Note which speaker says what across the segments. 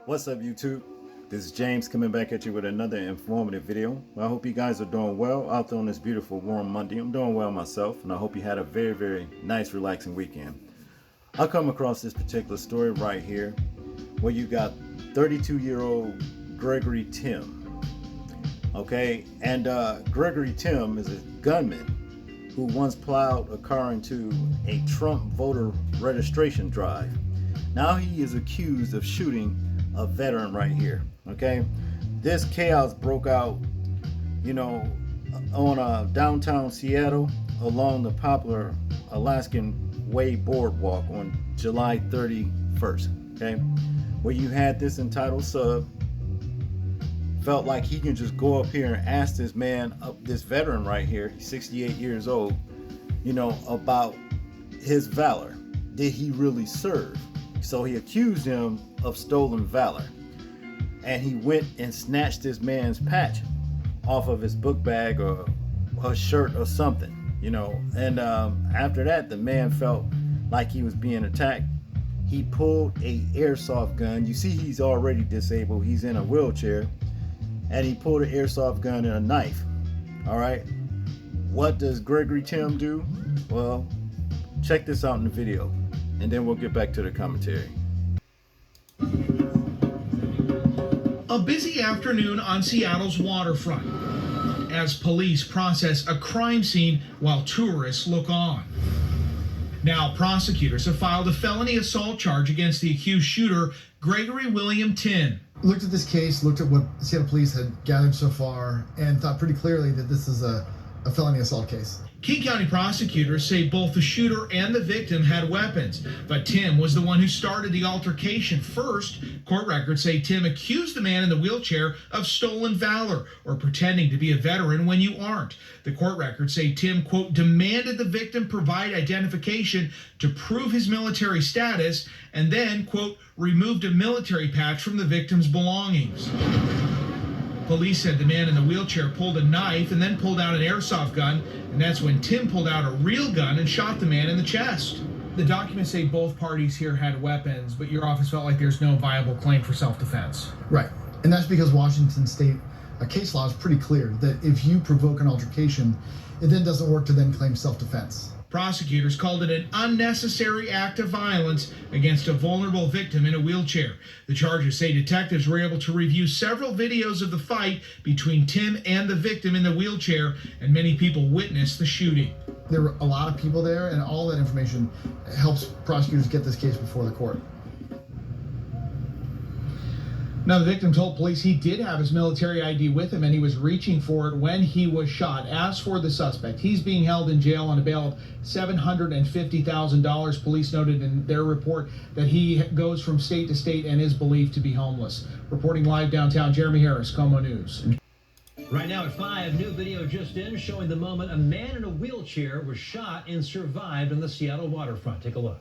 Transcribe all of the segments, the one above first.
Speaker 1: What's up, YouTube? This is James coming back at you with another informative video. I hope you guys are doing well out there on this beautiful warm Monday. I'm doing well myself, and I hope you had a very nice relaxing weekend. I come across this particular story right here where you got 32-year-old Gregory Timm. Okay, and Gregory Timm is a gunman who once plowed a car into a Trump voter registration drive. Now he is accused of shooting a veteran right here. Okay, this chaos broke out, on downtown Seattle along the popular Alaskan Way boardwalk on July 31st. Okay, where you had this entitled sub felt like he can just go up here and ask this man, this veteran right here, 68 years old, about his valor. Did he really serve? So he accused him of stolen valor, and he went and snatched this man's patch off of his book bag or a shirt or something, and after that the man felt like he was being attacked. He pulled a airsoft gun. You see, he's already disabled, he's in a wheelchair, and he pulled an airsoft gun and a knife. All right, what does Gregory Timm do? Well, check this out in the video, and then we'll get back to the commentary.
Speaker 2: A busy afternoon on Seattle's waterfront as police process a crime scene while tourists look on. Now prosecutors have filed a felony assault charge against the accused shooter, Gregory William Timm.
Speaker 3: Looked at this case, looked at what Seattle police had gathered so far, and thought pretty clearly that this is a felony assault case.
Speaker 2: King County prosecutors say both the shooter and the victim had weapons, but Timm was the one who started the altercation first. Court records say Timm accused the man in the wheelchair of stolen valor, or pretending to be a veteran when you aren't. The court records say Timm, quote, demanded the victim provide identification to prove his military status, and then, quote, removed a military patch from the victim's belongings. Police said the man in the wheelchair pulled a knife and then pulled out an airsoft gun, and that's when Timm pulled out a real gun and shot the man in the chest. The documents say both parties here had weapons, but your office felt like there's no viable claim for self-defense.
Speaker 3: Right, and that's because Washington state case law is pretty clear that if you provoke an altercation, it then doesn't work to then claim self-defense.
Speaker 2: Prosecutors called it an unnecessary act of violence against a vulnerable victim in a wheelchair. The charges say detectives were able to review several videos of the fight between Timm and the victim in the wheelchair, and many people witnessed the shooting.
Speaker 3: There were a lot of people there, and all that information helps prosecutors get this case before the court.
Speaker 2: Now, the victim told police he did have his military ID with him and he was reaching for it when he was shot. As for the suspect, he's being held in jail on a bail of $750,000. Police noted in their report that he goes from state to state and is believed to be homeless. Reporting live downtown, Jeremy Harris, Como News.
Speaker 4: Right now at 5, new video just in showing the moment a man in a wheelchair was shot and survived on the Seattle waterfront. Take a look.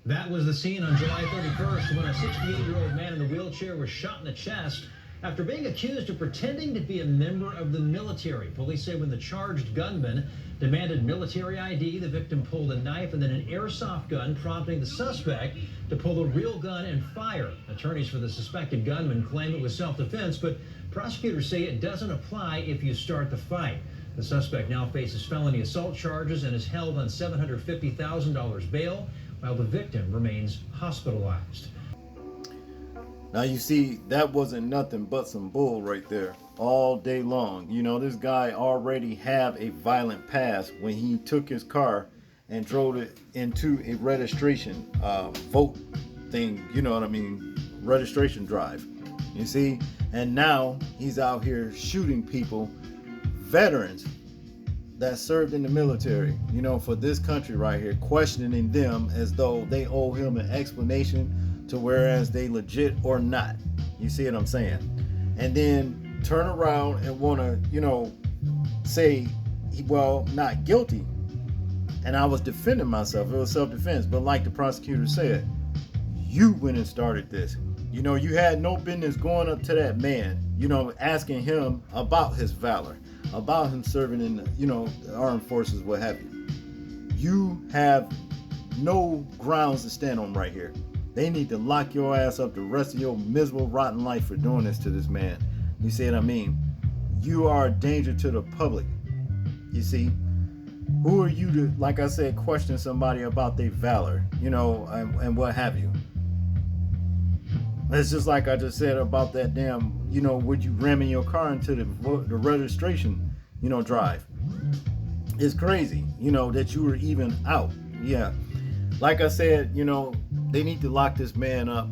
Speaker 4: That was the scene on July 31st when a 68-year-old man in the wheelchair was shot in the chest after being accused of pretending to be a member of the military. Police say when the charged gunman demanded military ID, the victim pulled a knife and then an airsoft gun, prompting the suspect to pull a real gun and fire. Attorneys for the suspected gunman claim it was self-defense, but prosecutors say it doesn't apply if you start the fight. The suspect now faces felony assault charges and is held on $750,000 bail, while the victim remains hospitalized.
Speaker 1: Now you see, that wasn't nothing but some bull right there all day long. This guy already had a violent past when he took his car and drove it into a registration vote thing, registration drive. You see, and now he's out here shooting people, veterans that served in the military, for this country right here, questioning them as though they owe him an explanation to whereas they legit or not. You see what I'm saying? And then turn around and want to, say, well, not guilty. And I was defending myself. It was self-defense. But like the prosecutor said, you went and started this. You had no business going up to that man, asking him about his valor, about him serving in the, the armed forces, what have you. You have no grounds to stand on right here. They need to lock your ass up the rest of your miserable, rotten life for doing this to this man. You see what I mean? You are a danger to the public. You see? Who are you to, like I said, question somebody about their valor, and what have you? It's just like I just said about that damn, would you ramming your car into the registration, drive? It's crazy, that you were even out. Yeah. Like I said, they need to lock this man up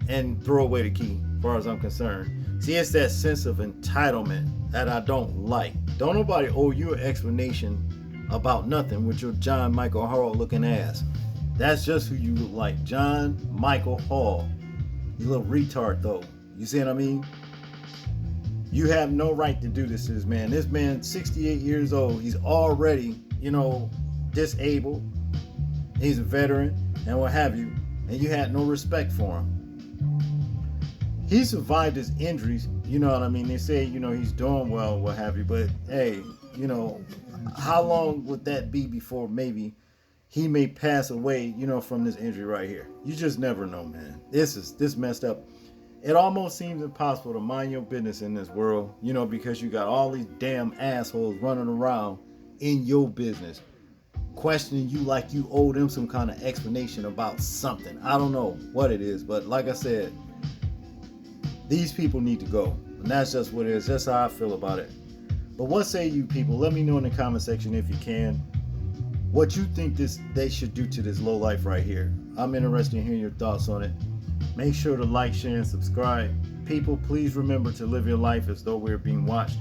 Speaker 1: and throw away the key, as far as I'm concerned. See, it's that sense of entitlement that I don't like. Don't nobody owe you an explanation about nothing with your John Michael Hall looking ass. That's just who you look like, John Michael Hall. You little retard though. You see what I mean? You have no right to do this to this man. This man's 68 years old. He's already, disabled. He's a veteran and what have you. And you had no respect for him. He survived his injuries. You know what I mean? They say, he's doing well, what have you. But hey, how long would that be before maybe he may pass away, from this injury right here? You just never know, man. This messed up. It almost seems impossible to mind your business in this world, because you got all these damn assholes running around in your business, questioning you like you owe them some kind of explanation about something. I don't know what it is, but like I said, these people need to go. And that's just what it is. That's how I feel about it. But what say you people? Let me know in the comment section if you can, what you think they should do to this lowlife right here. I'm interested in hearing your thoughts on it. Make sure to like, share, and subscribe. People, please remember to live your life as though we're being watched.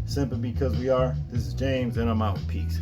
Speaker 1: Simply because we are. This is James, and I'm out. Peace.